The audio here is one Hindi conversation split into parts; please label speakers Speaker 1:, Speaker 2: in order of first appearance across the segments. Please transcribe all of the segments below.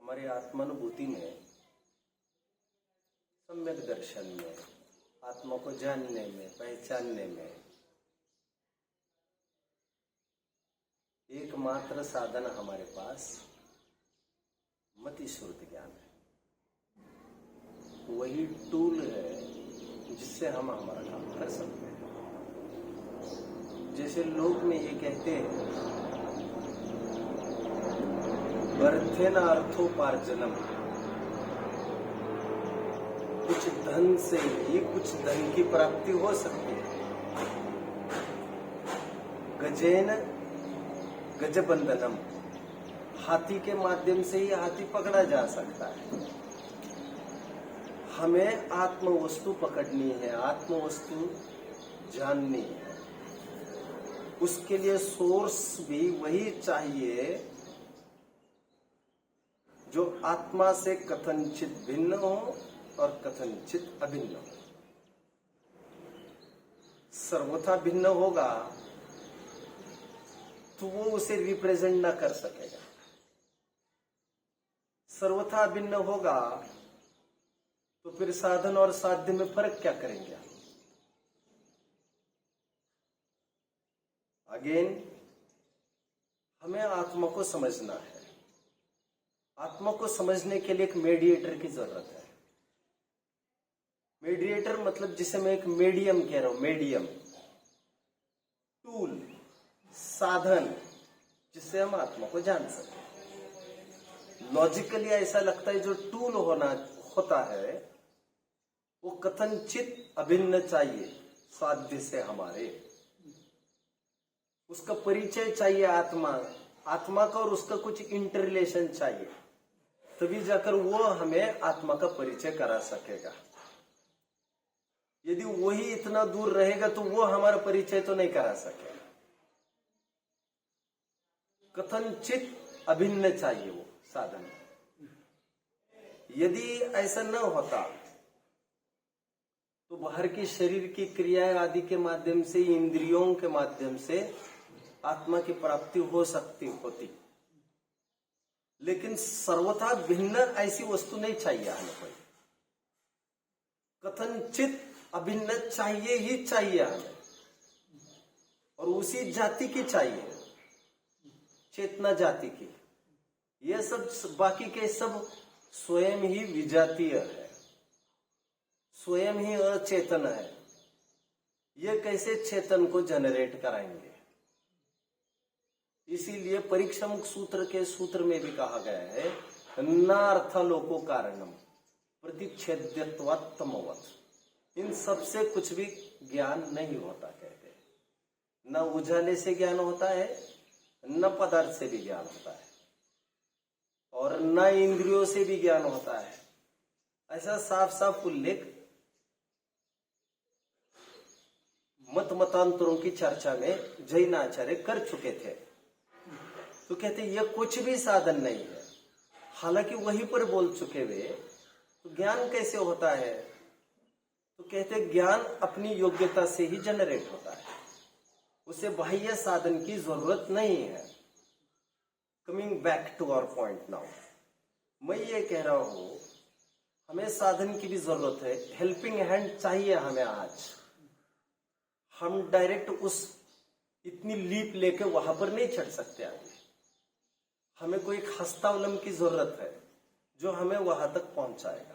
Speaker 1: हमारी आत्मानुभूति में, सम्यक दर्शन में, आत्मा को जानने में, पहचानने में एकमात्र साधन हमारे पास मति श्रुति ज्ञान है। वही टूल है जिससे हम हमारा काम कर सकते हैं। जैसे लोग में ये कहते हैं, बर्थेन अर्थोपार्जनम, कुछ धन से ही कुछ धन की प्राप्ति हो सकती है। गजेन गजबंधनम, हाथी के माध्यम से ही हाथी पकड़ा जा सकता है। हमें आत्म वस्तु पकड़नी है, आत्म वस्तु जाननी है। उसके लिए सोर्स भी वही चाहिए जो आत्मा से कथनचित भिन्न हो और कथनचित अभिन्न हो। सर्वथा भिन्न होगा तो वो उसे रिप्रेजेंट ना कर सकेगा। सर्वथा भिन्न होगा तो फिर साधन और साध्य में फर्क क्या करेंगे आप? अगेन, हमें आत्मा को समझना है। आत्मा को समझने के लिए एक मेडिएटर की जरूरत है। मेडिएटर मतलब जिसे मैं एक मीडियम कह रहा हूं, मीडियम, टूल, साधन, जिससे हम आत्मा को जान सकें। लॉजिकली ऐसा लगता है जो टूल होता है वो कथनचित अभिन्न चाहिए साध्य से हमारे। उसका परिचय चाहिए आत्मा का, और उसका कुछ इंटररिलेशन चाहिए, तभी जाकर वो हमें आत्मा का परिचय करा सकेगा। यदि वही इतना दूर रहेगा तो वो हमारा परिचय तो नहीं करा सकेगा। कथनचित अभिन्न चाहिए वो साधन। यदि ऐसा न होता तो बाहर की शरीर की क्रियाएं आदि के माध्यम से, इंद्रियों के माध्यम से आत्मा की प्राप्ति हो सकती होती। लेकिन सर्वथा भिन्न ऐसी वस्तु नहीं चाहिए हमें कोई। कथनचित अभिन्न चाहिए ही चाहिए हमें, और उसी जाति की चाहिए, चेतना जाति की। ये सब बाकी के सब स्वयं ही विजातीय है, स्वयं ही अचेतन है। ये कैसे चेतन को जनरेट कराएंगे? इसीलिए परीक्षामुख सूत्र के सूत्र में भी कहा गया है, नार्थलोको कारणम प्रतिच्छेद्यत्वात्मवत्। इन सबसे कुछ भी ज्ञान नहीं होता कहते। न उजाले से ज्ञान होता है, न पदार्थ से भी ज्ञान होता है, और न इंद्रियों से भी ज्ञान होता है। ऐसा साफ साफ उल्लेख मतांतरों की चर्चा में जैन आचार्य कर चुके थे। तो कहते यह कुछ भी साधन नहीं है। हालांकि वहीं पर बोल चुके वे, तो ज्ञान कैसे होता है? तो कहते ज्ञान अपनी योग्यता से ही जनरेट होता है, उसे बाह्य साधन की जरूरत नहीं है। Coming back to our point now, मैं ये कह रहा हूं हमें साधन की भी जरूरत है, हेल्पिंग हैंड चाहिए हमें। आज हम डायरेक्ट उस इतनी लीप लेके वहां पर नहीं चढ़ सकते। आगे हमें कोई एक हस्तावलंब की जरूरत है जो हमें वहां तक पहुंचाएगा।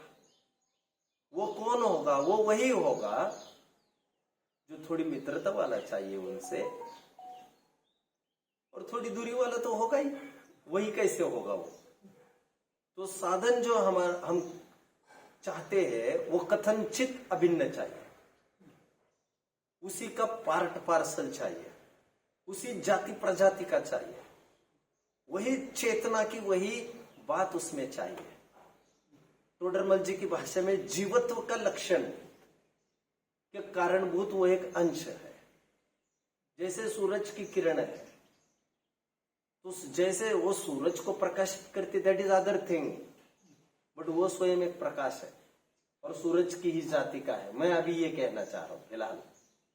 Speaker 1: वो कौन होगा? वो वही होगा जो थोड़ी मित्रता वाला चाहिए उनसे, और थोड़ी दूरी वाला तो होगा ही। वही कैसे होगा वो? तो साधन जो हम चाहते हैं वो कथनचित अभिन्न चाहिए, उसी का पार्ट पार्सल चाहिए, उसी जाति प्रजाति का चाहिए, वही चेतना की वही बात उसमें चाहिए। टोडरमल जी की भाषा में जीवत्व का लक्षण के कारणभूत वो एक अंश है। जैसे सूरज की किरण है, तो जैसे वो सूरज को प्रकाशित करती, that is other thing, but वो स्वयं एक प्रकाश है और सूरज की ही जाति का है। मैं अभी ये कहना चाह रहा हूं फिलहाल,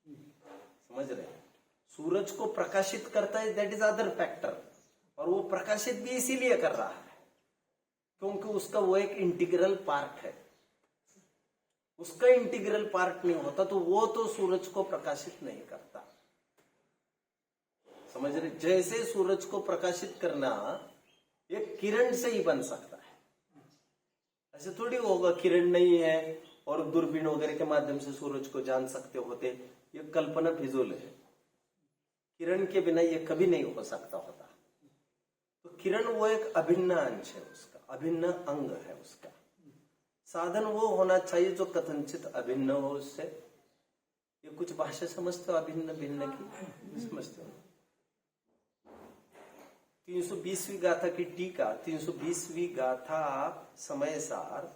Speaker 1: समझ रहे हैं? सूरज को प्रकाशित करता है, दैट इज अदर फैक्टर, और वो प्रकाशित भी इसीलिए कर रहा है क्योंकि उसका वो एक इंटीग्रल पार्ट है। उसका इंटीग्रल पार्ट नहीं होता तो वो तो सूरज को प्रकाशित नहीं करता। समझ रहे? जैसे सूरज को प्रकाशित करना एक किरण से ही बन सकता है, ऐसे थोड़ी होगा किरण नहीं है और दूरबीन वगैरह के माध्यम से सूरज को जान सकते होते। ये कल्पना फिजूल है। किरण के बिना ये कभी नहीं हो सकता होता। तो किरण वो एक अभिन्न अंश है, उसका अभिन्न अंग है। उसका साधन वो होना चाहिए जो कथनचित अभिन्न हो उससे। ये कुछ भाषा समझते हो अभिन्न भिन्न की? समझते हो? 320वीं गाथा की टीका, 320वीं गाथा समय सार,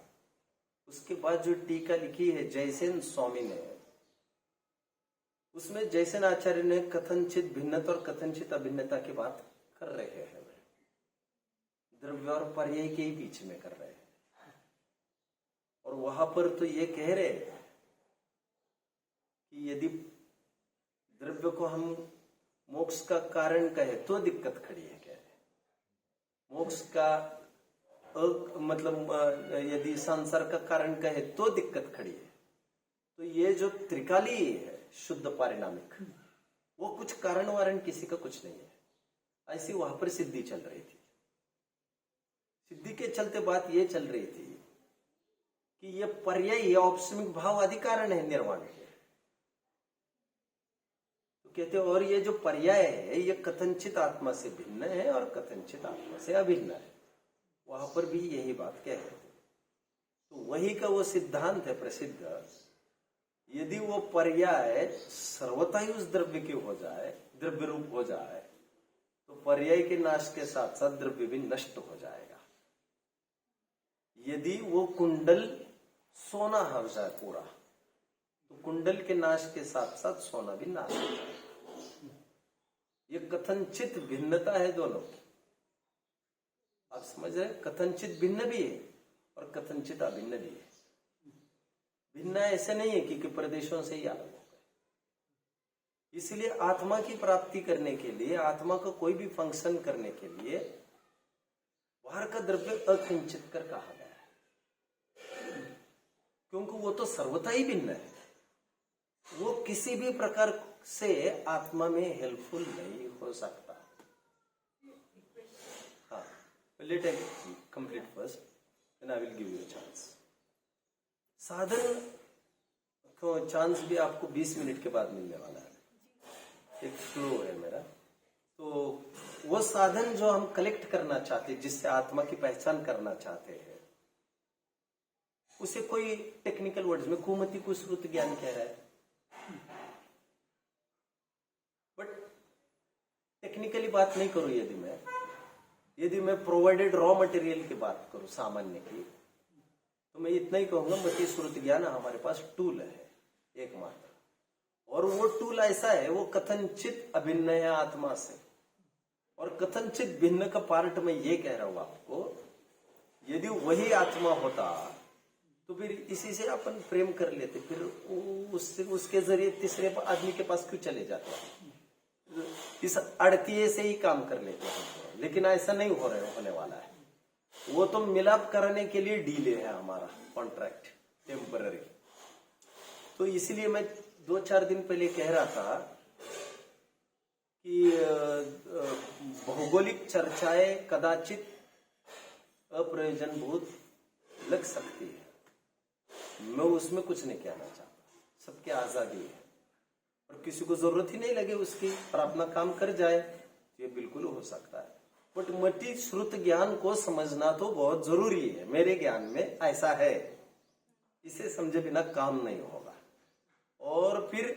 Speaker 1: उसके बाद जो टीका लिखी है जयसेन स्वामी ने, उसमें जयसेन आचार्य ने कथनचित भिन्नता और कथनचित अभिन्नता की बात कर रहे हैं। द्रव्य और पर्याय के ही बीच में कर रहे हैं। और वहां पर तो ये कह रहे कि यदि द्रव्य को हम मोक्ष का कारण कहे तो दिक्कत खड़ी है। कह रहे मोक्ष का मतलब यदि संसार का कारण कहे तो दिक्कत खड़ी है। तो ये जो त्रिकाली है शुद्ध पारिणामिक, वो कुछ कारण वारण किसी का कुछ नहीं है। ऐसी वहां पर सिद्धि चल रही थी। सिद्धि के चलते बात ये चल रही थी कि ये पर्याय औपसमिक भाव आदि कारण है निर्वाण के। तो कहते हैं और ये जो पर्याय है ये कथनचित आत्मा से भिन्न है और कथनचित आत्मा से अभिन्न है। वहां पर भी यही बात कह रहे थे। तो वही का वो सिद्धांत है प्रसिद्ध। यदि वो पर्याय सर्वथा ही उस द्रव्य की हो जाए, द्रव्य रूप हो जाए, तो पर्याय के नाश के साथ साथ द्रव्य भी नष्ट हो जाएगा। यदि वो कुंडल सोना हो जाए पूरा, तो कुंडल के नाश के साथ साथ सोना भी नाश हो जाए। ये कथनचित भिन्नता है दोनों की। आप समझ रहे? कथनचित भिन्न भी है और कथनचित अभिन्न भी है। भिन्न ऐसे नहीं है कि प्रदेशों से ही अलग हो गए। इसलिए आत्मा की प्राप्ति करने के लिए, आत्मा का कोई भी फंक्शन करने के लिए बाहर का द्रव्य अकिंचित कर कहा गया है, क्योंकि वो तो सर्वथा ही भिन्न है। वो किसी भी प्रकार से आत्मा में हेल्पफुल नहीं हो सकता। हाँ, let I complete first and I will give you chance. साधन को चांस भी आपको 20 मिनट के बाद मिलने वाला है। एक फ्लो है मेरा। तो वो साधन जो हम कलेक्ट करना चाहते हैं, जिससे आत्मा की पहचान करना चाहते हैं, उसे कोई टेक्निकल वर्ड्स में कुमति को श्रुत ज्ञान कह रहा है। बट टेक्निकली बात नहीं करूं। यदि मैं प्रोवाइडेड रॉ मटेरियल की बात करूं सामान्य की, तो मैं इतना ही कहूंगा मति श्रुत ज्ञान हमारे पास टूल है एकमात्र। और वो टूल ऐसा है, वो कथनचित अभिन्न है आत्मा से। और कथनचित भिन्न का पार्ट मैं ये कह रहा हूं आपको, यदि वही आत्मा होता तो फिर इसी से अपन प्रेम कर लेते, फिर उसके जरिए तीसरे आदमी के पास क्यों चले जाते? इस अड़तिये से ही काम कर लेते हैं। लेकिन ऐसा नहीं होने वाला है। वो तो मिलाप करने के लिए डीले है हमारा कॉन्ट्रैक्ट, टेम्पररी। तो इसलिए मैं 2-4 दिन पहले कह रहा था कि भौगोलिक चर्चाएं कदाचित अप्रयोजनभूत लग सकती है। मैं उसमें कुछ नहीं कहना चाहता। सबकी आजादी है और किसी को जरूरत ही नहीं लगे उसकी और अपना काम कर जाए, ये बिल्कुल हो सकता है। बट मति श्रुत ज्ञान को समझना तो बहुत जरूरी है। मेरे ज्ञान में ऐसा है, इसे समझे बिना काम नहीं होगा। और फिर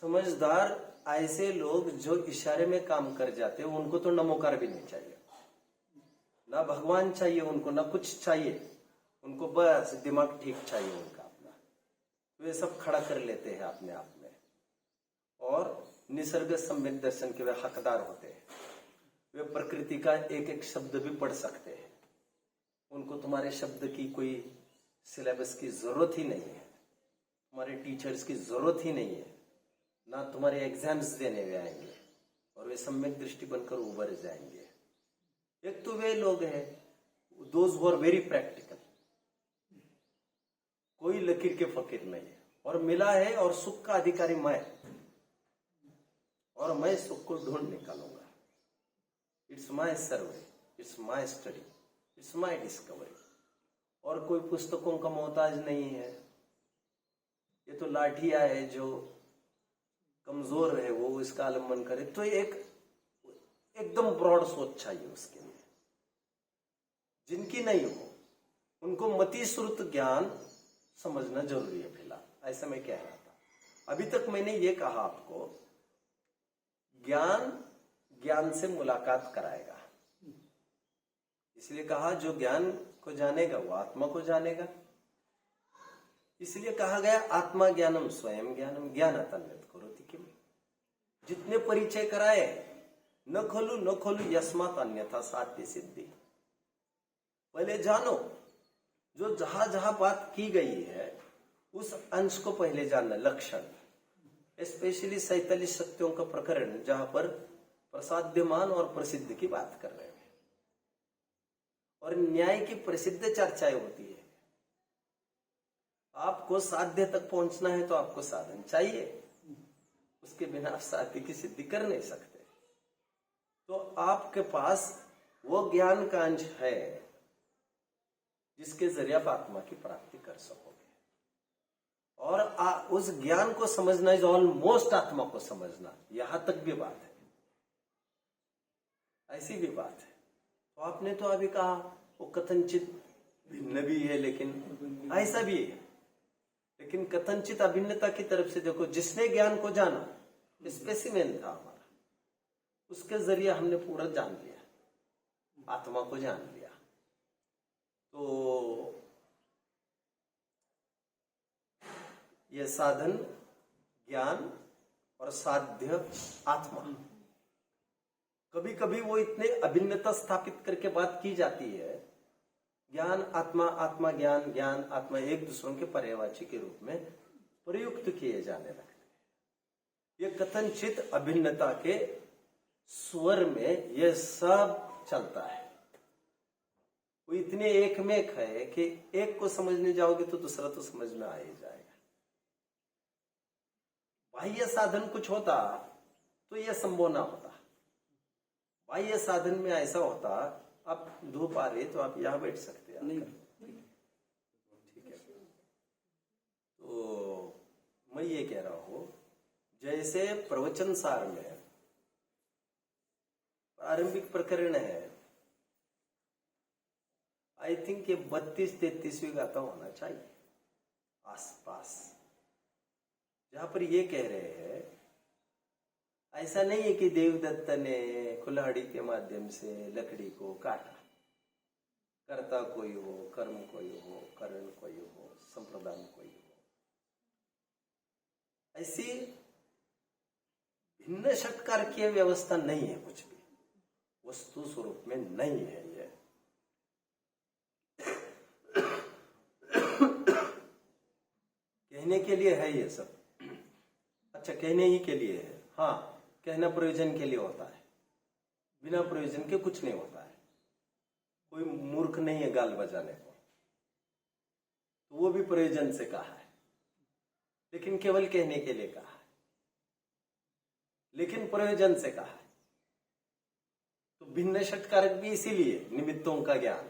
Speaker 1: समझदार ऐसे लोग जो इशारे में काम कर जाते हैं, उनको तो नमोकार भी नहीं चाहिए, ना भगवान चाहिए उनको, ना कुछ चाहिए उनको, बस दिमाग ठीक चाहिए उनका अपना। वे सब खड़ा कर लेते हैं अपने आप में और निसर्ग सम्यक दर्शन के वे हकदार होते हैं। वे प्रकृति का एक एक शब्द भी पढ़ सकते हैं। उनको तुम्हारे शब्द की कोई सिलेबस की जरूरत ही नहीं है, तुम्हारे टीचर्स की जरूरत ही नहीं है, ना तुम्हारे एग्जाम्स देने वे आएंगे और वे सम्यक दृष्टि बनकर उभर जाएंगे। एक तो वे लोग हैं those who are very practical, कोई लकीर के फकीर नहीं है, और मिला है, और सुख का अधिकारी मैं, और मैं सुख को ढूंढ निकालूंगा। It's my survey, it's my study, it's my discovery. और कोई पुस्तकों का मोहताज नहीं है। ये तो लाठिया है, जो कमजोर है वो इसका आलम्बन करे। तो एकदम ब्रॉड सोच चाहिए उसके लिए। जिनकी नहीं हो उनको मति श्रुत ज्ञान समझना जरूरी है फिलहाल। ऐसा मैं कह रहा था। अभी तक मैंने ये कहा आपको, ज्ञान ज्ञान से मुलाकात कराएगा। इसलिए कहा जो ज्ञान को जानेगा वो आत्मा को जानेगा। इसलिए कहा गया आत्मा ज्ञानम स्वयं ज्ञानम ज्ञानात् अन्यत् करोति किम। जितने परिचय कराए, न खोलू यस्मात् अन्यथा साध्य सिद्धि। पहले जानो, जो जहां जहां बात की गई है उस अंश को पहले जानना। लक्षण, स्पेशली 47 शक्तियों का प्रकरण, जहां पर प्रसाद्यमान और प्रसिद्ध की बात कर रहे हैं, और न्याय की प्रसिद्ध चर्चाएं होती है। आपको साध्य तक पहुंचना है तो आपको साधन चाहिए, उसके बिना आप साध्य की सिद्धि कर नहीं सकते। तो आपके पास वो ज्ञान का अंश है जिसके जरिए आप आत्मा की प्राप्ति कर सकोगे। और उस ज्ञान को समझना इज ऑलमोस्ट आत्मा को समझना, यहां तक भी बात है, ऐसी भी बात है। तो आपने तो अभी कहा वो कथनचित भिन्न भी है, लेकिन ऐसा भी है। लेकिन कथनचित अभिन्नता की तरफ से देखो, जिसने ज्ञान को जाना, स्पेसिमेन था हमारा, उसके जरिए हमने पूरा जान लिया, आत्मा को जान लिया। तो ये साधन ज्ञान और साध्य आत्मा, कभी कभी वो इतने अभिन्नता स्थापित करके बात की जाती है, ज्ञान आत्मा, आत्मा ज्ञान, ज्ञान आत्मा एक दूसरों के पर्यायवाची के रूप में प्रयुक्त किए जाने लगते हैं। ये कथनचित अभिन्नता के स्वर में यह सब चलता है। वो इतने एक में एक है कि एक को समझने जाओगे तो दूसरा तो समझ में आ ही जाएगा। बाह्य साधन कुछ होता तो यह संभव ना होता। बाह्य साधन में ऐसा होता, आप धूप आ रही तो आप यहां बैठ सकते हैं, नहीं ठीक है। तो मैं ये कह रहा हूं, जैसे प्रवचन सार में प्रारंभिक प्रकरण है, आई थिंक ये 32-33वीं गाथा होना चाहिए आसपास, जहां पर ये कह रहे हैं, ऐसा नहीं है कि देवदत्त ने कुल्हाड़ी के माध्यम से लकड़ी को काटा। कर्ता कोई हो, कर्म कोई हो, करण कोई हो, संप्रदान कोई हो, ऐसी भिन्न षटकार की व्यवस्था नहीं है। कुछ भी वस्तु स्वरूप में नहीं है। ये कहने के लिए है ये सब। अच्छा, कहने ही के लिए है। हाँ, कहना प्रयोजन के लिए होता है, बिना प्रयोजन के कुछ नहीं होता है। कोई मूर्ख नहीं है गाल बजाने को, तो वो भी प्रयोजन से कहा है, लेकिन केवल कहने के लिए कहा है, लेकिन प्रयोजन से कहा है। तो भिन्न षटकारक भी इसीलिए, निमित्तों का ज्ञान।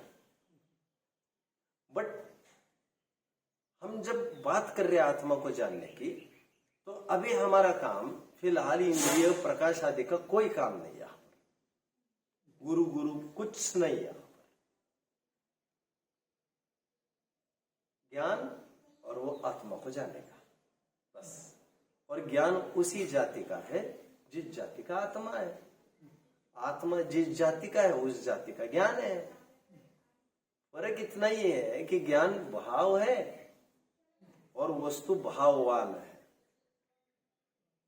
Speaker 1: बट हम जब बात कर रहे हैं आत्मा को जानने की, तो अभी हमारा काम फिलहाल इंद्रिय प्रकाश आदि का कोई काम नहीं है। गुरु कुछ नहीं है। ज्ञान और वो आत्मा को जानेगा बस। और ज्ञान उसी जाति का है जिस जाति का आत्मा है। आत्मा जिस जाति का है उस जाति का ज्ञान है। फर्क इतना ही है कि ज्ञान भाव है और वस्तु भाववान है।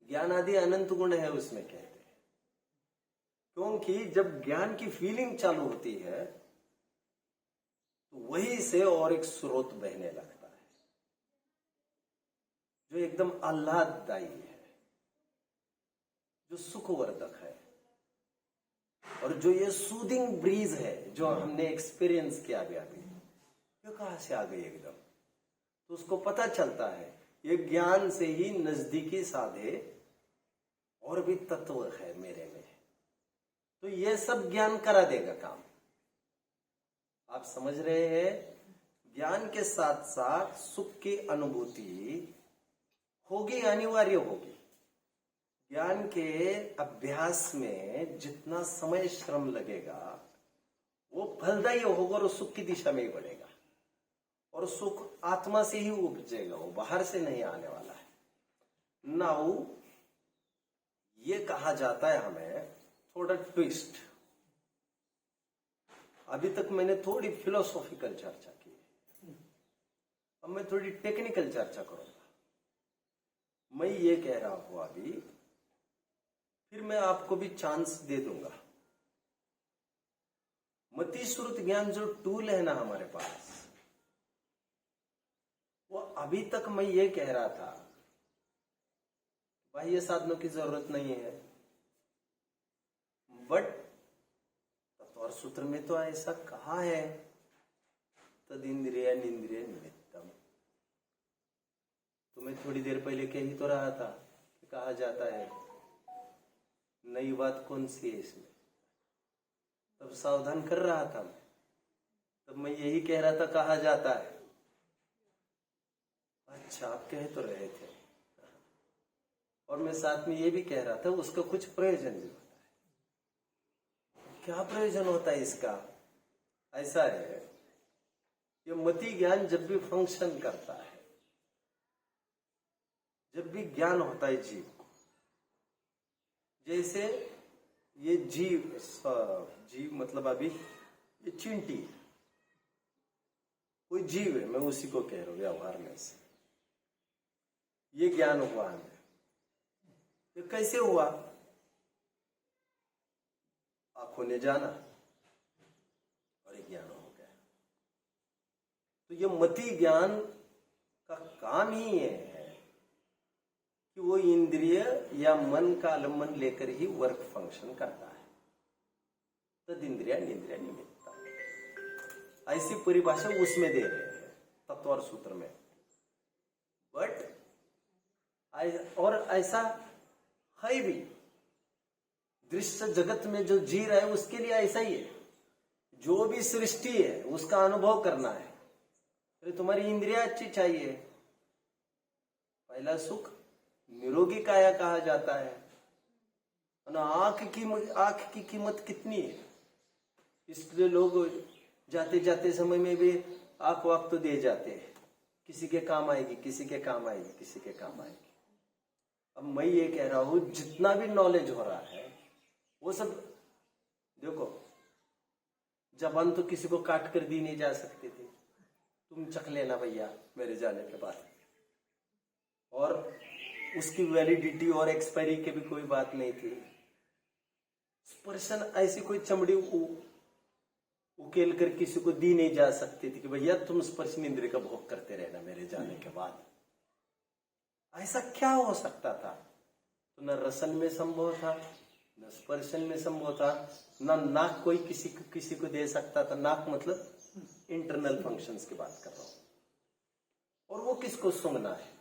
Speaker 1: ज्ञान आदि अनंत गुण है उसमें, कहते हैं। क्योंकि जब ज्ञान की फीलिंग चालू होती है तो वही से और एक स्रोत बहने लगता है जो एकदम आह्लाददायी है, जो सुखवर्धक है। और जो ये सूदिंग ब्रीज है जो हमने एक्सपीरियंस किया अभी, ये कहाँ से आ गई एकदम? तो उसको पता चलता है ये ज्ञान से ही नजदीकी साधे और भी तत्व है मेरे में, तो ये सब ज्ञान करा देगा काम। आप समझ रहे हैं? ज्ञान के साथ साथ सुख की अनुभूति होगी, अनिवार्य होगी। ज्ञान के अभ्यास में जितना समय श्रम लगेगा वो फलदायी होगा और सुख की दिशा में ही बढ़ेगा। और सुख आत्मा से ही उपजेगा, वो बाहर से नहीं आने वाला है। नाउ ये कहा जाता है हमें थोड़ा ट्विस्ट। अभी तक मैंने थोड़ी फिलोसॉफिकल चर्चा की, अब मैं थोड़ी टेक्निकल चर्चा करूंगा। मैं ये कह रहा हूं अभी, फिर मैं आपको भी चांस दे दूंगा। मति श्रुत ज्ञान जो टूल है ना हमारे पास, वो अभी तक मैं ये कह रहा था बाह्य साधनों की जरूरत नहीं है, बट तत्व सूत्र में तो ऐसा कहा है, तद इंद्रिय निंद्रिय निमित्तम। तो मैं थोड़ी देर पहले कह ही तो रहा था कि कहा जाता है। नई बात कौन सी है इसमें? तब सावधान कर रहा था मैं, तब मैं यही कह रहा था कहा जाता है। अच्छा, आप कह तो रहे थे, और मैं साथ में ये भी कह रहा था उसका कुछ प्रयोजन भी होता है। क्या प्रयोजन होता है इसका? ऐसा है, ये मति ज्ञान जब भी फंक्शन करता है, जब भी ज्ञान होता है जीव को, जैसे ये जीव मतलब अभी ये चींटी है, कोई जीव है, मैं उसी को कह रहा हूं व्यवहार में से। ये ज्ञान हुआ हमें, ये कैसे हुआ? आंखों ने जाना और ये ज्ञान हो गया। तो ये मति ज्ञान का काम ही ये है कि वो इंद्रिय या मन का आलम्बन लेकर ही वर्क फंक्शन करता है। तद इंद्रिया निंद्रिया निमित्ता, ऐसी परिभाषा उसमें दे रहे हैं तत्व सूत्र में। बट और ऐसा है भी, दृश्य जगत में जो जी रहा है उसके लिए ऐसा ही है। जो भी सृष्टि है उसका अनुभव करना है, तो तुम्हारी इंद्रिया अच्छी चाहिए। पहला सुख निरोगी काया कहा जाता है। आंख की कीमत कितनी है, इसलिए लोग जाते जाते समय में भी आंख वाक तो दे जाते हैं, किसी के काम आएगी, किसी के काम आएगी, किसी के काम आएगी। अब मैं ये कह रहा हूं जितना भी नॉलेज हो रहा है वो सब देखो, जबान तो किसी को काट कर दी नहीं जा सकती थी, तुम चख लेना भैया मेरे जाने के बाद, और उसकी वैलिडिटी और एक्सपायरी की भी कोई बात नहीं थी। स्पर्शन ऐसी कोई चमड़ी उकेल कर किसी को दी नहीं जा सकती थी कि भैया तुम स्पर्श इंद्रिय का भोग करते रहना मेरे जाने के बाद। ऐसा क्या हो सकता था? तो न रसन में संभव था, न स्पर्शन में संभव था, न नाक कोई किसी को दे सकता था। नाक मतलब इंटरनल फंक्शंस की बात कर रहा हूं, और वो किसको सूंघना है।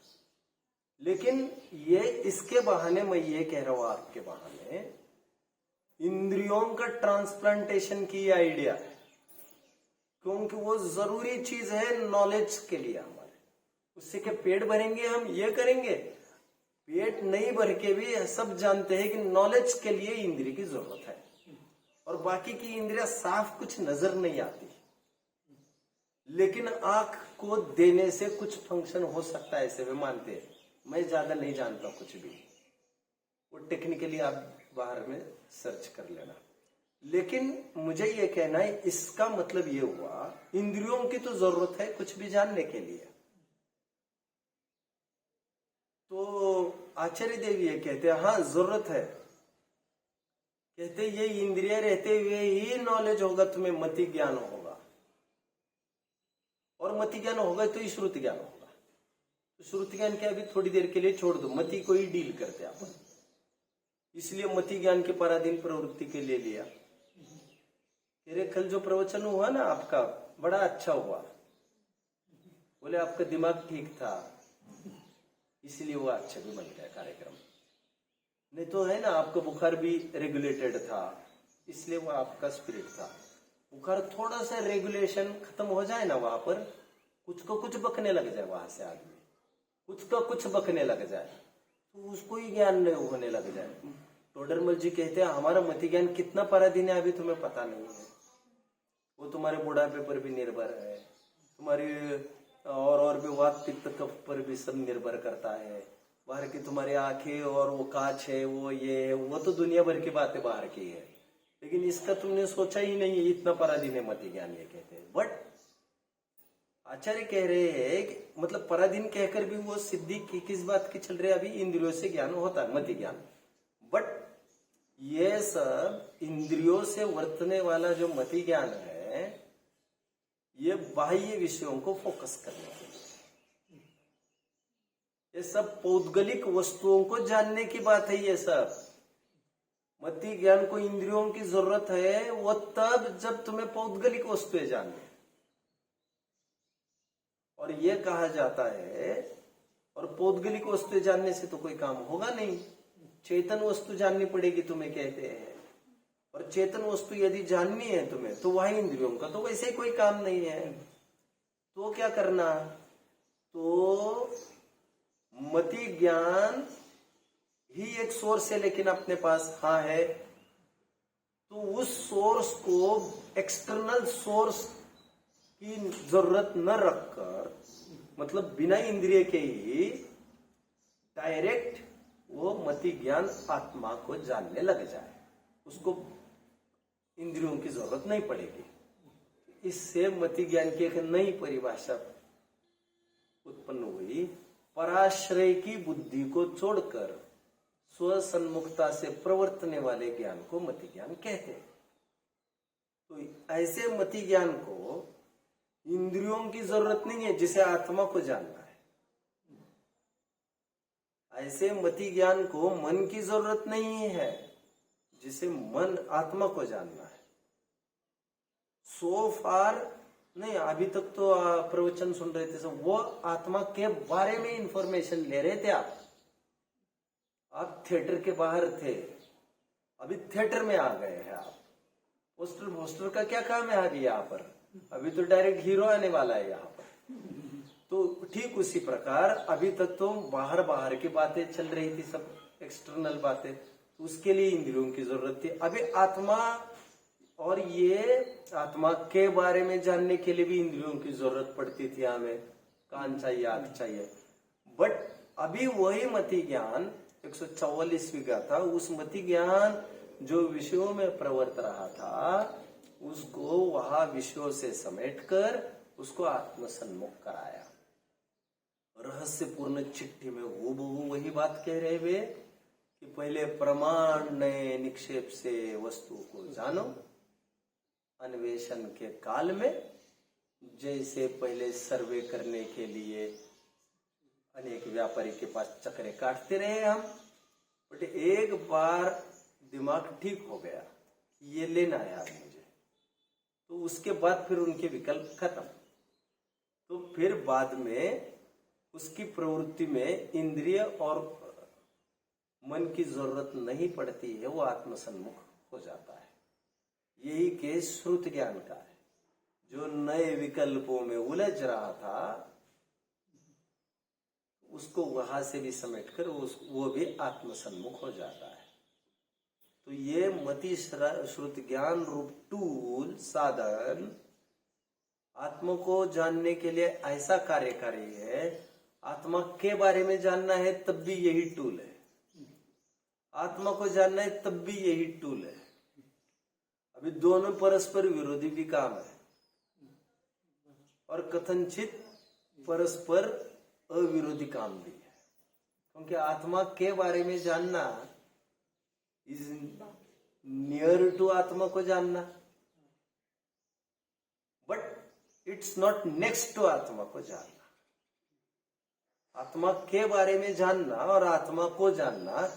Speaker 1: लेकिन ये इसके बहाने मैं ये कह रहा हूं आपके बहाने इंद्रियों का ट्रांसप्लांटेशन की आइडिया है, क्योंकि वो जरूरी चीज है नॉलेज के लिए हमारे। उससे के पेट भरेंगे हम, ये करेंगे, पेट नहीं भर के भी सब जानते हैं कि नॉलेज के लिए इंद्रिय की जरूरत है, और बाकी की इंद्रिया साफ कुछ नजर नहीं आती, लेकिन आंख को देने से कुछ फंक्शन हो सकता है, ऐसे वे मानते हैं। मैं ज्यादा नहीं जानता कुछ भी, वो टेक्निकली आप बाहर में सर्च कर लेना। लेकिन मुझे ये कहना है, इसका मतलब ये हुआ इंद्रियों की तो जरूरत है कुछ भी जानने के लिए। तो आचार्य देव ये कहते हैं हाँ जरूरत है, कहते ये इंद्रिय रहते हुए ही नॉलेज होगा, तुम्हें मति ज्ञान होगा, और मति ज्ञान होगा तो ही श्रुति ज्ञान होगा। तो श्रुति ज्ञान के अभी थोड़ी देर के लिए छोड़ दो, मति को ही डील करते अपन, इसलिए मति ज्ञान के पराधीन प्रवृत्ति के ले लिया। तेरे कल जो प्रवचन हुआ ना आपका, बड़ा अच्छा हुआ। बोले आपका दिमाग ठीक था, इसलिए वो अच्छा भी बन गया कार्यक्रम। नहीं तो है ना, आपका बुखार भी रेगुलेटेड था, इसलिए वो आपका स्पिरिट था। बुखार थोड़ा सा रेगुलेशन खत्म हो जाए ना, वहां पर कुछ को कुछ बकने लग जाए, वहां से आदमी कुछ का कुछ बकने लग जाए, तो उसको ही ज्ञान नहीं होने लग जाए। टोडरमल जी कहते हैं हमारा मति ज्ञान कितना पराधीन है अभी तुम्हें पता नहीं है। वो तुम्हारे बुढ़ापे पर भी निर्भर है, तुम्हारी और भी वात पित्त कफ पर भी सब निर्भर करता है। बाहर की तुम्हारी आंखें और वो कांच है, वो ये है, वो तो दुनिया भर की बातें बाहर की है, लेकिन इसका तुमने सोचा ही नहीं है। इतना पराधीन है मति ज्ञान, ये कहते हैं। बट आचार्य कह रहे हैं कि मतलब पराधीन कहकर भी वो सिद्धि की किस बात की चल रही है, अभी इंद्रियों से ज्ञान होता है मति ज्ञान। बट ये सब इंद्रियों से वर्तने वाला जो मति ज्ञान है, ये बाह्य विषयों को फोकस करने के लिए, ये सब पौद्गलिक वस्तुओं को जानने की बात है। ये सब मति ज्ञान को इंद्रियों की जरूरत है वो तब जब तुम्हें पौद्गलिक वस्तुएं जाननी। और ये कहा जाता है, और पौद्गलिक वस्तुएं जानने से तो कोई काम होगा नहीं, चेतन वस्तु जाननी पड़ेगी तुम्हें, कहते हैं। और चेतन वस्तु यदि जाननी है तुम्हें, तो वही इंद्रियों का तो वैसे ही कोई काम नहीं है। तो क्या करना, तो मति ज्ञान ही एक सोर्स है, लेकिन अपने पास हाँ है, तो उस सोर्स को एक्सटर्नल सोर्स की जरूरत न रखकर, मतलब बिना इंद्रिय के ही डायरेक्ट वो मति ज्ञान आत्मा को जानने लग जाए, उसको इंद्रियों की जरूरत नहीं पड़ेगी। इससे मति ज्ञान की एक नई परिभाषा उत्पन्न हुई। पराश्रय की बुद्धि को छोड़कर स्वसन्मुखता से प्रवर्तने वाले ज्ञान को मति ज्ञान कहते हैं। तो ऐसे मति ज्ञान को इंद्रियों की जरूरत नहीं है जिसे आत्मा को जानना है। ऐसे मति ज्ञान को मन की जरूरत नहीं है जिसे मन आत्मा को जानना है। सो फार नहीं, अभी तक तो प्रवचन सुन रहे थे, वो आत्मा के बारे में इंफॉर्मेशन ले रहे थे। आप थिएटर के बाहर थे, अभी थिएटर में आ गए हैं आप। पोस्टर का क्या काम है अभी यहाँ पर, अभी तो डायरेक्ट हीरो आने वाला है यहाँ पर। तो ठीक उसी प्रकार अभी तक तो बाहर की बातें चल रही थी, सब एक्सटर्नल बातें, तो उसके लिए इंद्रियों की जरूरत थी। अभी आत्मा, और ये आत्मा के बारे में जानने के लिए भी इंद्रियों की जरूरत पड़ती थी। हमें कान चाहिए, आंख चाहिए। बट अभी वही मति ज्ञान 144वीं गाथा, उस मति ज्ञान जो विषयों में प्रवर्त रहा था, उसको वहां विषयों से समेटकर उसको आत्मसन्मुख कराया। रहस्यपूर्ण चिट्ठी में हूबहू वही बात कह रहे वे कि पहले प्रमाण नए निक्षेप से वस्तु को जानो, अन्वेषण के काल में जैसे पहले सर्वे करने के लिए अनेक व्यापारी के पास चक्रे काटते रहे हम, बट एक बार दिमाग ठीक हो गया, ये लेना है आज मुझे, तो उसके बाद फिर उनके विकल्प खत्म। तो फिर बाद में उसकी प्रवृत्ति में इंद्रिय और मन की जरूरत नहीं पड़ती है, वो आत्मसन्मुख हो जाता है। यही केस श्रुत ज्ञान का है। जो नए विकल्पों में उलझ रहा था, उसको वहां से भी समेटकर वो भी आत्मसन्मुख हो जाता है। तो ये मति श्रुत ज्ञान रूप टूल, साधन आत्मा को जानने के लिए ऐसा कार्यकारी है। आत्मा के बारे में जानना है तब भी यही टूल है, आत्मा को जानना है तब भी यही टूल है। अभी दोनों परस्पर विरोधी भी काम है, और कथनचित परस्पर अविरोधी काम भी है। क्योंकि आत्मा के बारे में जानना इज नियर टू आत्मा को जानना, but it's not next to आत्मा को जानना। आत्मा के बारे में जानना और आत्मा को जानना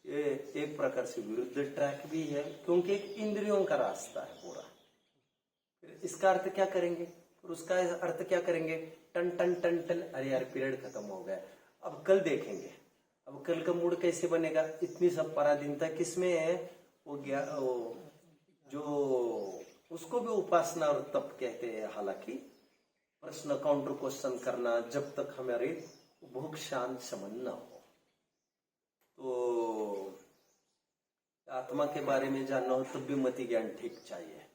Speaker 1: ये एक प्रकार से विरुद्ध ट्रैक भी है, क्योंकि एक इंद्रियों का रास्ता है पूरा। इसका अर्थ क्या करेंगे, और उसका अर्थ क्या करेंगे, टन टन टन टन। अरे यार पीरियड खत्म हो गया, अब कल देखेंगे। अब कल का मूड कैसे बनेगा, इतनी सब पराधीनता किसमें है, वो जो उसको भी उपासना और तप कहते हैं। हालांकि प्रश्न काउंटर क्वेश्चन करना जब तक हमारी भूख शांत शमन न हो। तो आत्मा के बारे में जानना हो तब भी मति ज्ञान ठीक चाहिए।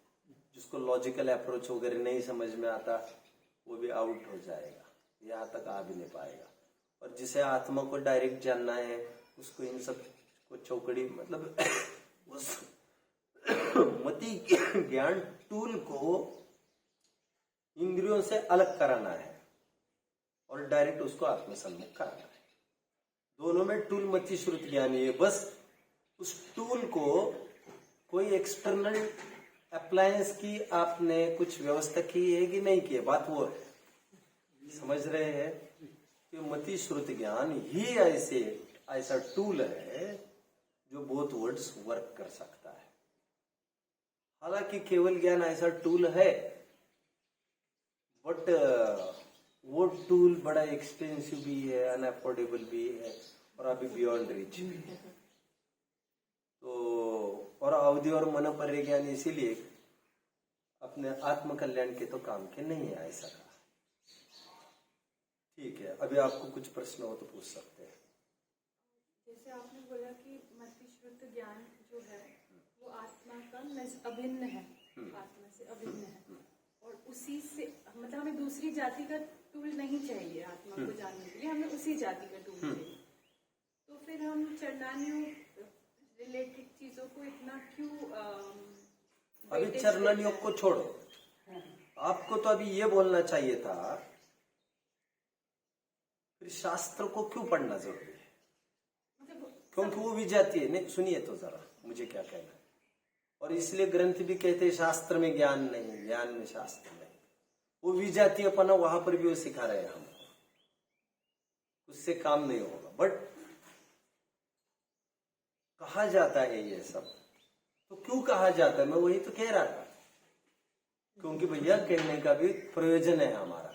Speaker 1: जिसको लॉजिकल अप्रोच वगैरह नहीं समझ में आता वो भी आउट हो जाएगा, यहाँ तक आ भी नहीं पाएगा। और जिसे आत्मा को डायरेक्ट जानना है उसको इन सब को चौकड़ी मतलब उस मति ज्ञान टूल को इंद्रियों से अलग कराना है और डायरेक्ट उसको आत्मसन्मुख कराना है। दोनों में टूल मति श्रुति ज्ञान है। बस उस टूल को कोई एक्सटर्नल अप्लायंस की आपने कुछ व्यवस्था की है कि नहीं की है, बात वो है। समझ रहे हैं कि मति श्रुति ज्ञान ही ऐसा टूल है जो बोथ वर्ड्स वर्क कर सकता है। हालांकि केवल ज्ञान ऐसा टूल है, बट वो टूल बड़ा एक्सपेंसिव भी है, अनअफोर्डेबल भी है और अभी बियॉन्ड रीच भी है। तो और अवधि और मन पर ज्ञान इसीलिए अपने आत्म कल्याण के तो काम के नहीं है, ऐसा कहा। ठीक है, अभी आपको कुछ प्रश्न हो तो पूछ सकते हैं।
Speaker 2: जैसे आपने बोला कि मति श्रुत ज्ञान जो है वो आत्मा का अभिन्न है, आत्मा से अभिन्न है, और उसी से मतलब हमें दूसरी जाति का टूल नहीं चाहिए आत्मा को जानने के लिए, हमें उसी जाति का टूल चाहिए। तो फिर हम चरणानुयोग रिलेटेड चीजों को इतना क्यों
Speaker 1: अभी चरणानुयोग को छोड़ो, आपको तो अभी ये बोलना चाहिए था फिर शास्त्र को क्यों पढ़ना जरूरी है, क्योंकि वो विजाती है। नहीं सुनिए तो जरा मुझे क्या कहना है। और इसलिए ग्रंथ भी कहते हैं शास्त्र में ज्ञान नहीं, ज्ञान में शास्त्र नहीं। वो विजातीयपना वहां पर भी वो सिखा रहे हैं हमको, उससे काम नहीं होगा। बट कहा जाता है ये सब, तो क्यों कहा जाता है, मैं वही तो कह रहा था। क्योंकि भैया कहने का भी प्रयोजन है हमारा।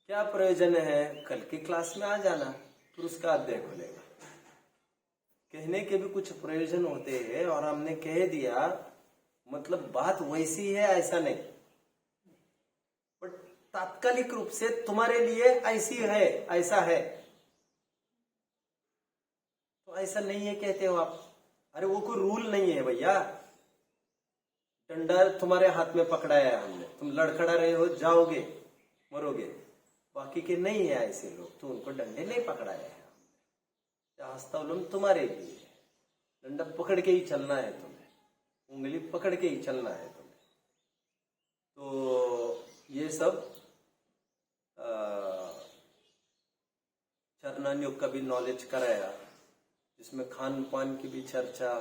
Speaker 1: क्या प्रयोजन है, कल की क्लास में आ जाना फिर उसका अध्याय खुलेगा। कहने के भी कुछ प्रयोजन होते हैं और हमने कह दिया मतलब बात वैसी है ऐसा नहीं, बट तात्कालिक रूप से तुम्हारे लिए ऐसी है, ऐसा है तो ऐसा नहीं है कहते हो आप। अरे वो कोई रूल नहीं है भैया। डंडा तुम्हारे हाथ में पकड़ाया है हमने, तुम लड़खड़ा रहे हो, जाओगे मरोगे। बाकी के नहीं है ऐसे लोग, तो उनको डंडे नहीं पकड़ाया है। हस्तौलम तुम्हारे लिए, डंडा पकड़ के ही चलना है तुम्हें, उंगली पकड़ के ही चलना है तुम्हें। तो ये सब चरणानुयोग का भी नॉलेज कराया, जिसमें खान पान की भी चर्चा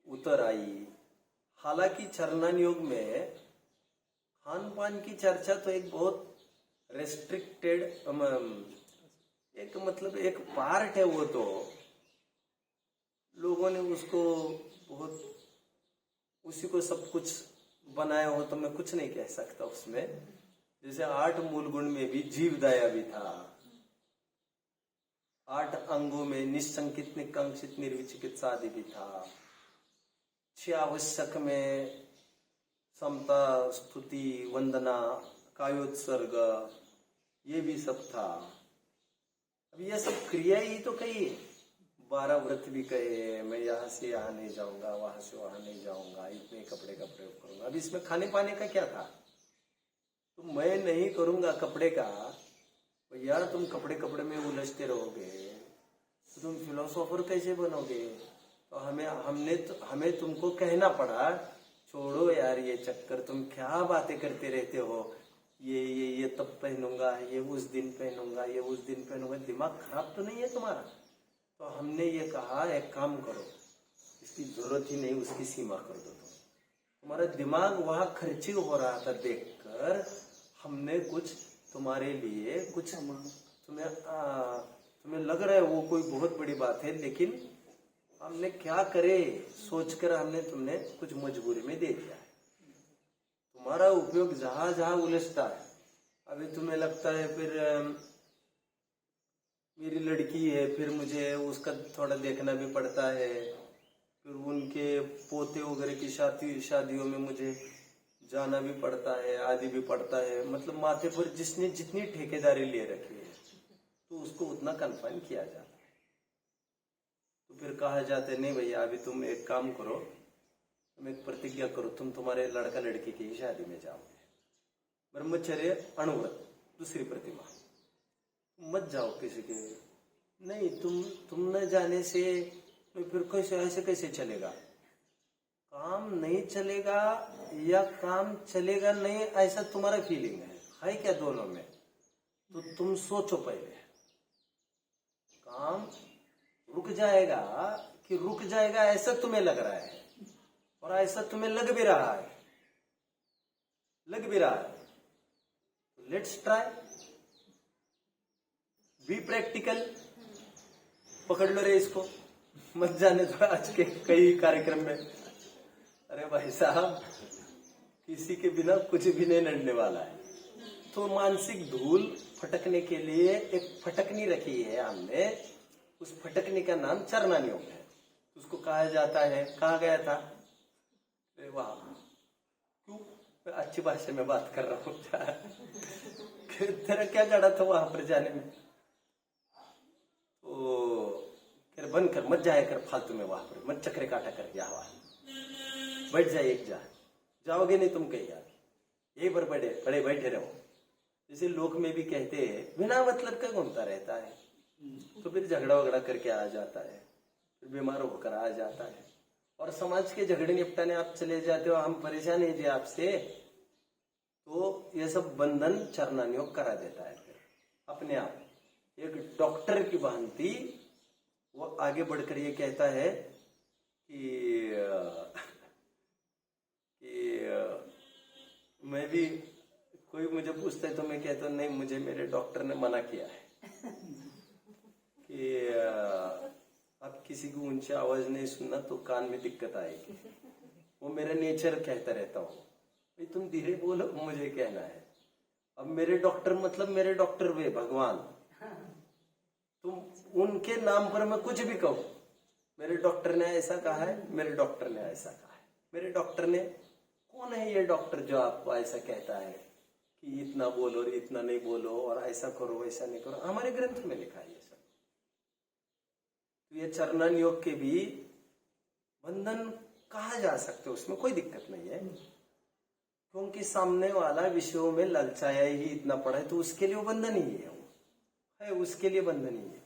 Speaker 1: उतर आई। हालांकि चरणानुयोग में खान पान की चर्चा तो एक बहुत रेस्ट्रिक्टेड एक मतलब एक पार्ट है। वो तो लोगों ने उसको बहुत उसी को सब कुछ बनाया हो, तो मैं कुछ नहीं कह सकता उसमें। जैसे 8 मूल गुण में भी जीव दया भी था, 8 अंगों में निशंकित निकांक्षित निर्विचिकित्सा आदि भी था, 6 आवश्यक में समता स्तुति वंदना कायोत्सर्ग ये भी सब था। अब ये सब क्रिया ही तो कही, 12 व्रत भी कहे, मैं यहाँ से यहाँ नहीं जाऊंगा, वहां से वहां नहीं जाऊंगा, इतने कपड़े का प्रयोग करूंगा। अब इसमें खाने पाने का क्या था, तो मैं नहीं करूंगा कपड़े का। तो यार तुम कपड़े में उलझते रहोगे तो तुम फिलोसोफर कैसे बनोगे। तो हमें तुमको कहना पड़ा, छोड़ो यार ये चक्कर, तुम क्या बातें करते रहते हो, ये तब पहनूंगा, ये उस दिन पहनूंगा, ये उस दिन पहनूंगा। दिमाग खराब तो नहीं है तुम्हारा। तो हमने ये कहा एक काम करो, इसकी जरूरत ही नहीं, उसकी सीमा कर दो। तुम्हारा दिमाग वहां खर्ची हो रहा था देखकर हमने कुछ तुम्हारे लिए कुछ तुम्हें लग रहा है वो कोई बहुत बड़ी बात है, लेकिन हमने क्या करे सोचकर हमने तुमने कुछ मजबूरी में दे दिया है। हमारा उपयोग जहां जहां उलझता है। अभी तुम्हें लगता है फिर मेरी लड़की है, फिर मुझे उसका थोड़ा देखना भी पड़ता है, फिर उनके पोते वगैरह की शादियों में मुझे जाना भी पड़ता है, आदि भी पड़ता है। मतलब माथे पर जिसने जितनी ठेकेदारी ले रखी है तो उसको उतना कन्फाइन किया जाता है। तो फिर कहा जाता है नहीं भैया अभी तुम एक काम करो, तुम एक प्रतिज्ञा करो, तुम तुम्हारे लड़का लड़की की शादी में जाओगे, ब्रह्मचर्य अणुव्रत, दूसरी प्रतिमा, मत जाओ किसी के। नहीं तुम न जाने से तो फिर कैसे, ऐसे कैसे चलेगा? काम नहीं चलेगा या काम चलेगा नहीं, ऐसा तुम्हारा फीलिंग है क्या दोनों में? तो तुम सोचो पहले, काम रुक जाएगा कि रुक जाएगा ऐसा तुम्हें लग रहा है, और ऐसा तुम्हें लग भी रहा है, तो लेट्स ट्राई, बी प्रैक्टिकल। पकड़ लो रे इसको, मत जाने दो आज के कई कार्यक्रम में। अरे भाई साहब, किसी के बिना कुछ भी नहीं लड़ने वाला है। तो मानसिक धूल फटकने के लिए एक फटकनी रखी है हमने, उस फटकनी का नाम चरणान योग है। उसको कहा जाता है, कहा गया था, अरे वाह क्यों अच्छी भाषा में बात कर रहा हूँ तेरा क्या गाड़ा था वहां पर जाने में? तो बंद कर, मत जाया कर फालतू में वहां पर, मत चक्रे काटा कर जा, वहां बैठ जाए, एक जाओगे नहीं तुम कहीं यार, यही पर बड़े बैठे रहो। जैसे लोक में भी कहते हैं बिना मतलब का घूमता रहता है, तो फिर झगड़ा वगड़ा करके आ जाता है, फिर बीमार होकर आ जाता है, और समाज के झगड़े निपटाने आप चले जाते हो, हम परेशान है जी आपसे, तो ये सब बंधन चरणान योग करा देता है। फिर अपने आप एक डॉक्टर की भांति वो आगे बढ़कर ये कहता है कि मैं भी, कोई मुझे पूछता है तो मैं कहता हूँ नहीं, मुझे मेरे डॉक्टर ने मना किया है कि आप किसी को ऊंची आवाज नहीं सुनना तो कान में दिक्कत आएगी। वो मेरा नेचर कहता रहता हूँ भाई तुम धीरे बोलो, मुझे कहना है। अब मेरे डॉक्टर मतलब मेरे डॉक्टर वे भगवान, तुम उनके नाम पर मैं कुछ भी कहूं, मेरे डॉक्टर ने ऐसा कहा है, मेरे डॉक्टर ने ऐसा कहा है, मेरे डॉक्टर ने, कौन है ये डॉक्टर जो आपको ऐसा कहता है कि इतना बोलो और इतना नहीं बोलो और ऐसा करो वैसा नहीं करो? हमारे ग्रंथ में लिखा है ये सब। तो ये चरणान योग के भी बंधन कहा जा सकते, उसमें कोई दिक्कत नहीं है, क्योंकि सामने वाला विषयों में ललचाया ही इतना पड़ा है, तो उसके लिए वो बंधन ही है, उसके लिए बंधन ही है।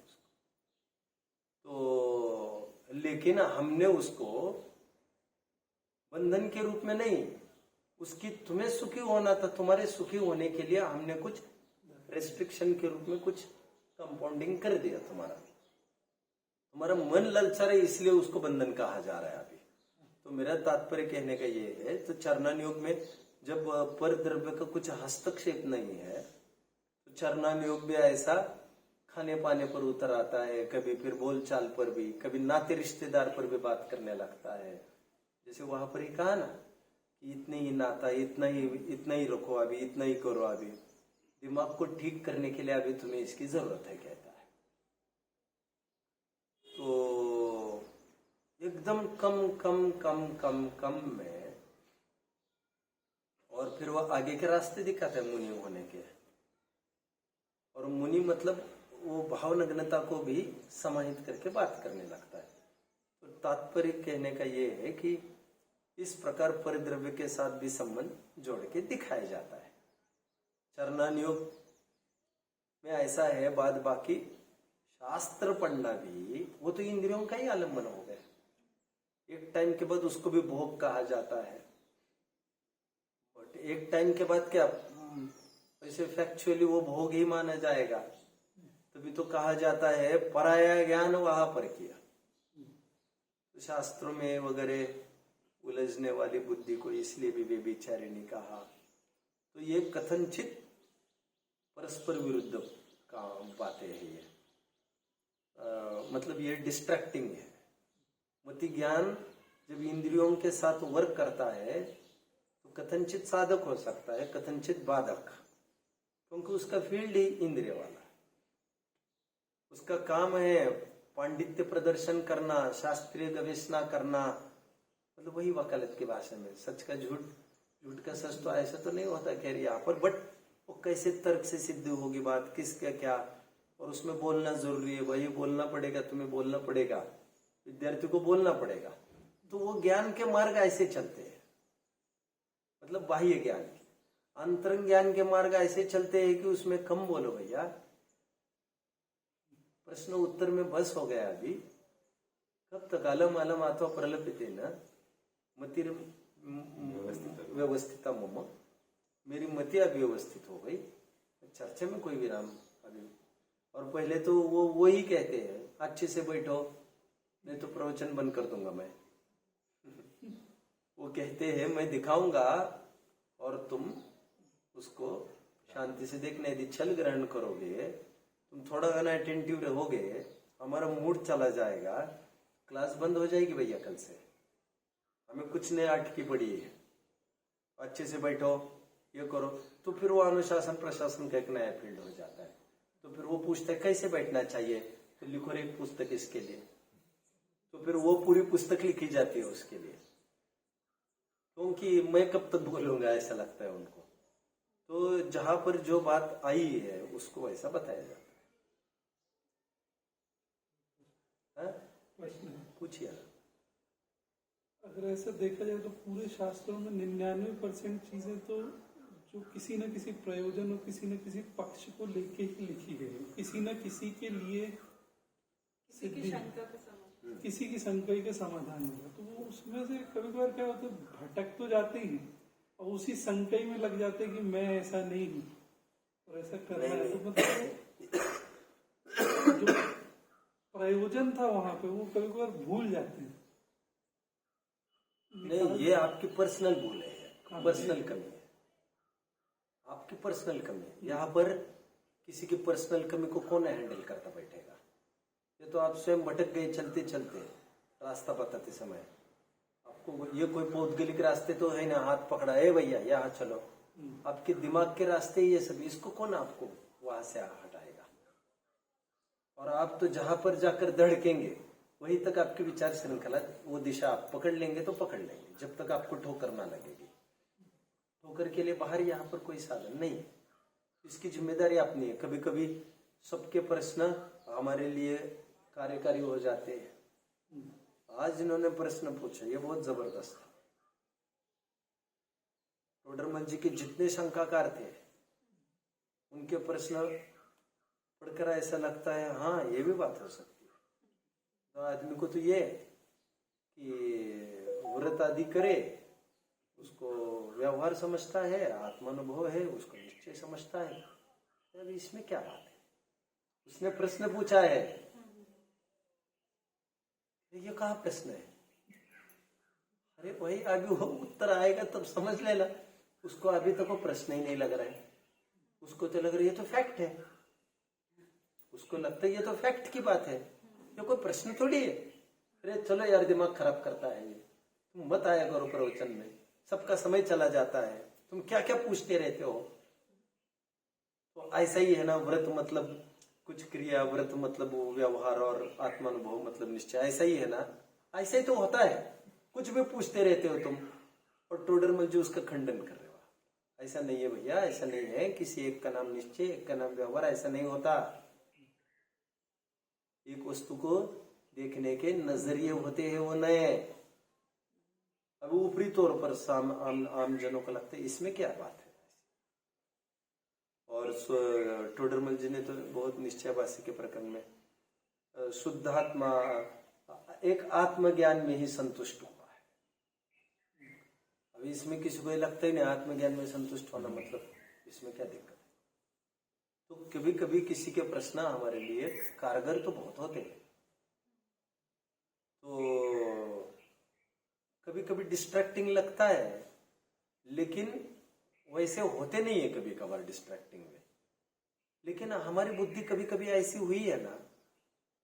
Speaker 1: तो लेकिन हमने उसको बंधन के रूप में नहीं, उसकी तुम्हें सुखी होना था, तुम्हारे सुखी होने के लिए हमने कुछ रेस्ट्रिक्शन के रूप में कुछ कंपाउंडिंग कर दिया। तुम्हारा मन ललचा रहा है इसलिए उसको बंधन कहा जा रहा है अभी। तो मेरा तात्पर्य कहने का ये है, तो चरणान योग में जब पर द्रव्य का कुछ हस्तक्षेप नहीं है, तो चरणान योग भी ऐसा खाने पाने पर उतर आता है, कभी फिर बोलचाल पर भी, कभी नाते रिश्तेदार पर भी बात करने लगता है। जैसे वहां पर ही कहा ना कि इतने ही नाता, इतना ही रखो, अभी इतना ही करो, अभी दिमाग को ठीक करने के लिए अभी तुम्हें इसकी जरूरत है, कहता है। तो एकदम कम कम कम कम कम में, और फिर वो आगे के रास्ते दिखाते हैं मुनि होने के। और मुनि मतलब वो भावनग्नता को भी समाहित करके बात करने लगता है। तो तात्पर्य कहने का ये है कि इस प्रकार परिद्रव्य के साथ भी संबंध जोड़ के दिखाया जाता है। चरणान योग में ऐसा है, बाद बाकी शास्त्र पढ़ना भी वो तो इंद्रियों का ही आलम्बन हो गया। एक टाइम के बाद उसको भी भोग कहा जाता है, बट एक टाइम के बाद क्या वैसे फैक्चुअली वो भोग ही माना जाएगा। तभी तो कहा जाता है पराया ज्ञान वहां पर किया। तो शास्त्रों में वगैरह उलझने वाली बुद्धि को इसलिए भी व्यभिचारिणी कहा। तो ये कथनचित परस्पर विरुद्ध बातें हैं ये। मतलब ये डिस्ट्रैक्टिंग है। मति ज्ञान जब इंद्रियों के साथ वर्क करता है तो कथनचित साधक हो सकता है, कथनचित बाधक, क्योंकि उसका फील्ड ही इंद्रिय वाला है। उसका काम है पांडित्य प्रदर्शन करना, शास्त्रीय गवेषणा करना, मतलब वही वकालत की भाषा में सच का झूठ, झूठ का सच, तो ऐसा तो नहीं होता खैर यहाँ पर, बट वो कैसे तर्क से सिद्ध होगी बात, किसका क्या, और उसमें बोलना जरूरी है, वही बोलना पड़ेगा, तुम्हें बोलना पड़ेगा, विद्यार्थी को बोलना पड़ेगा। तो वो ज्ञान के मार्ग ऐसे चलते हैं, मतलब बाह्य ज्ञान के, अंतरंग ज्ञान के मार्ग ऐसे चलते हैं कि उसमें कम बोलो भैया। प्रश्न उत्तर में बस हो गया अभी, कब तक अलम अलम अथवा प्रलपिते न मतिर व्यवस्थिता मम, मेरी मति अभी व्यवस्थित हो गई, चर्चा में कोई विराम अभी। और पहले तो वो ही कहते हैं अच्छे से बैठो, नहीं तो प्रवचन बंद कर दूंगा मैं। वो कहते हैं मैं दिखाऊंगा और तुम उसको शांति से देखना, यदि छल ग्रहण करोगे, तुम थोड़ा अनअटेंटिव रहोगे, हमारा मूड चला जाएगा, क्लास बंद हो जाएगी भैया कल से, हमें कुछ नया अटकी पड़ी है, अच्छे से बैठो, ये करो। तो फिर वो अनुशासन प्रशासन का एक नया फील्ड हो जाता है। तो फिर वो पूछता है कैसे बैठना चाहिए, तो लिखो रे एक पुस्तक इसके लिए, तो फिर वो पूरी पुस्तक लिखी जाती है उसके लिए, क्योंकि मैं कब तक बोलूंगा ऐसा लगता है उनको। तो जहां पर जो बात आई है उसको ऐसा बताया जाता है। पूछिए।
Speaker 3: अगर ऐसा देखा जाए तो पूरे शास्त्रों में 99% चीजें तो जो किसी न किसी प्रयोजन और किसी न किसी पक्ष को लेके ही लिखी गई है, किसी न किसी के लिए,
Speaker 2: किसी की शंका का समाधान,
Speaker 3: किसी की शंका का समाधान होगा। तो वो उसमें से कभी कभार क्या होता है, भटक तो जाते ही और उसी शंका में लग जाते हैं कि मैं ऐसा नहीं हूँ और ऐसा करना है। तो मतलब जो प्रयोजन था वहां पे वो कभी कभार भूल जाते हैं।
Speaker 1: नहीं, ये आपकी पर्सनल भूल है, पर्सनल कमी है, आपकी पर्सनल कमी है। यहाँ पर किसी की पर्सनल कमी को कौन हैंडल करता बैठेगा? ये तो आप स्वयं भटक गए चलते चलते, रास्ता बताते समय। आपको ये कोई पौद्गलिक रास्ते तो है ना, हाथ पकड़ा है भैया यहाँ चलो, आपके दिमाग के रास्ते ये सब, इसको कौन आपको वहां से हटाएगा? और आप तो जहां पर जाकर धड़केंगे वहीं तक आपकी विचार श्रृंखला, वो दिशा आप पकड़ लेंगे तो पकड़ लेंगे, जब तक आपको ठोकर ना लगेगी। ठोकर के लिए बाहर यहाँ पर कोई साधन नहीं, इसकी जिम्मेदारी अपनी है। कभी कभी सबके प्रश्न हमारे लिए कार्यकारी हो जाते हैं। आज जिन्होंने प्रश्न पूछा ये बहुत जबरदस्त था। टोडरमल जी के जितने शंकाकार थे उनके प्रश्न पढ़कर ऐसा लगता है हाँ ये भी बात हो सकती है। तो आदमी को तो ये कि व्रत आदि करे, उसको व्यवहार समझता है, आत्मानुभव है, उसको निश्चय समझता है, तो इसमें क्या बात है? उसने प्रश्न पूछा है, ये कहाँ प्रश्न है? अरे भाई अभी वो उत्तर आएगा तब समझ लेना। उसको अभी तक वो प्रश्न ही नहीं लग रहा है, उसको तो लग रहा है ये तो फैक्ट है, उसको लगता है ये तो फैक्ट की बात है, ये कोई प्रश्न थोड़ी है। अरे चलो यार, दिमाग खराब करता है ये, तुम मत आया करो प्रवचन में, सबका समय चला जाता है, तुम क्या क्या पूछते रहते हो। तो ऐसा ही है ना, व्रत मतलब कुछ क्रिया, व्रत मतलब व्यवहार, और आत्मानुभव मतलब निश्चय, ऐसा ही है ना, ऐसा ही तो होता है। कुछ भी पूछते रहते हो तुम, और टोडरमल जी उसका खंडन कर रहे हो। ऐसा नहीं है भैया, ऐसा नहीं है, किसी एक का नाम निश्चय, एक का नाम व्यवहार, ऐसा नहीं होता। एक वस्तु को देखने के नजरिए होते हैं वो नए। अब ऊपरी तौर पर आम जनों को लगता है इसमें क्या बात है। और टोडरमल जी ने तो बहुत निश्चयवासी के प्रकरण में शुद्धात्मा, एक आत्मज्ञान में ही संतुष्ट हुआ है। अभी इसमें किसी को लगता ही नहीं आत्मज्ञान में संतुष्ट होना मतलब इसमें क्या दिक्कत है। तो कभी कभी किसी के प्रश्न हमारे लिए कारगर तो बहुत होते हैं, तो कभी कभी डिस्ट्रैक्टिंग लगता है, लेकिन वैसे होते नहीं है कभी कभार डिस्ट्रैक्टिंग में। लेकिन हमारी बुद्धि कभी कभी ऐसी हुई है ना,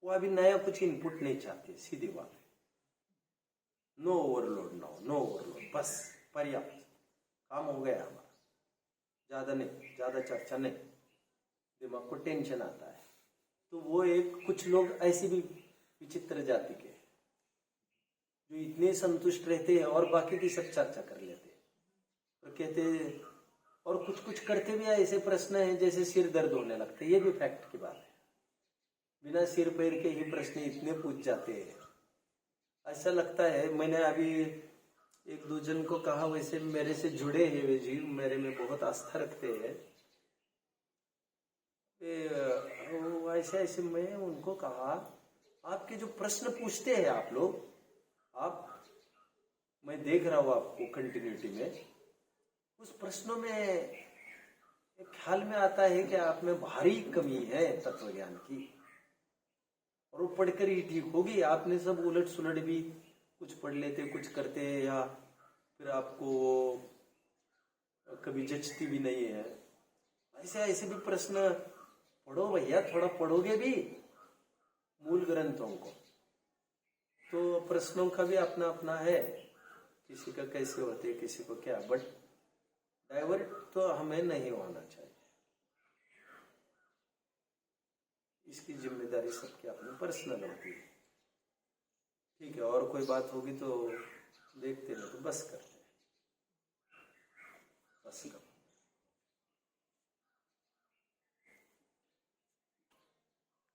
Speaker 1: वो अभी नया कुछ इनपुट नहीं चाहती, सीधी बात है। No overload now, no overload, बस पर्याप्त, काम हो गया हमारा, ज्यादा नहीं, ज्यादा चर्चा नहीं, दिमाग को टेंशन आता है। तो वो एक कुछ लोग ऐसे भी विचित्र जाति के जो इतने संतुष्ट रहते हैं और बाकी की सब चर्चा कर लेते हैं और कहते हैं, और कुछ कुछ करते भी ऐसे प्रश्न हैं जैसे सिर दर्द होने लगते, ये भी फैक्ट की बात है। बिना सिर पैर के ही प्रश्न इतने पूछ जाते हैं, ऐसा लगता है। मैंने अभी एक दो जन को कहा, वैसे मेरे से जुड़े हैं वे जीव, मेरे में बहुत आस्था रखते हैं, ऐसे ऐसे मैं उनको कहा, आपके जो प्रश्न पूछते हैं आप लोग, आप, मैं देख रहा हूँ आपको कंटिन्यूटी में, उस प्रश्नों में एक ख्याल में आता है कि आप में भारी कमी है तत्व ज्ञान की, और वो पढ़कर ही ठीक होगी। आपने सब उलट सुलट भी कुछ पढ़ लेते, कुछ करते, या फिर आपको कभी जचती भी नहीं है। ऐसे ऐसे भी प्रश्न पढ़ो भैया, थोड़ा पढ़ोगे भी मूल ग्रंथों को, तो प्रश्नों का भी अपना अपना है, किसी का कैसे होते, किसी को क्या, बट डाइवर्ट तो हमें नहीं होना चाहिए। इसकी जिम्मेदारी सबकी अपनी पर्सनल होती है। ठीक है, और कोई बात होगी तो देखते रहो, तो बस करते हैं, बस करो।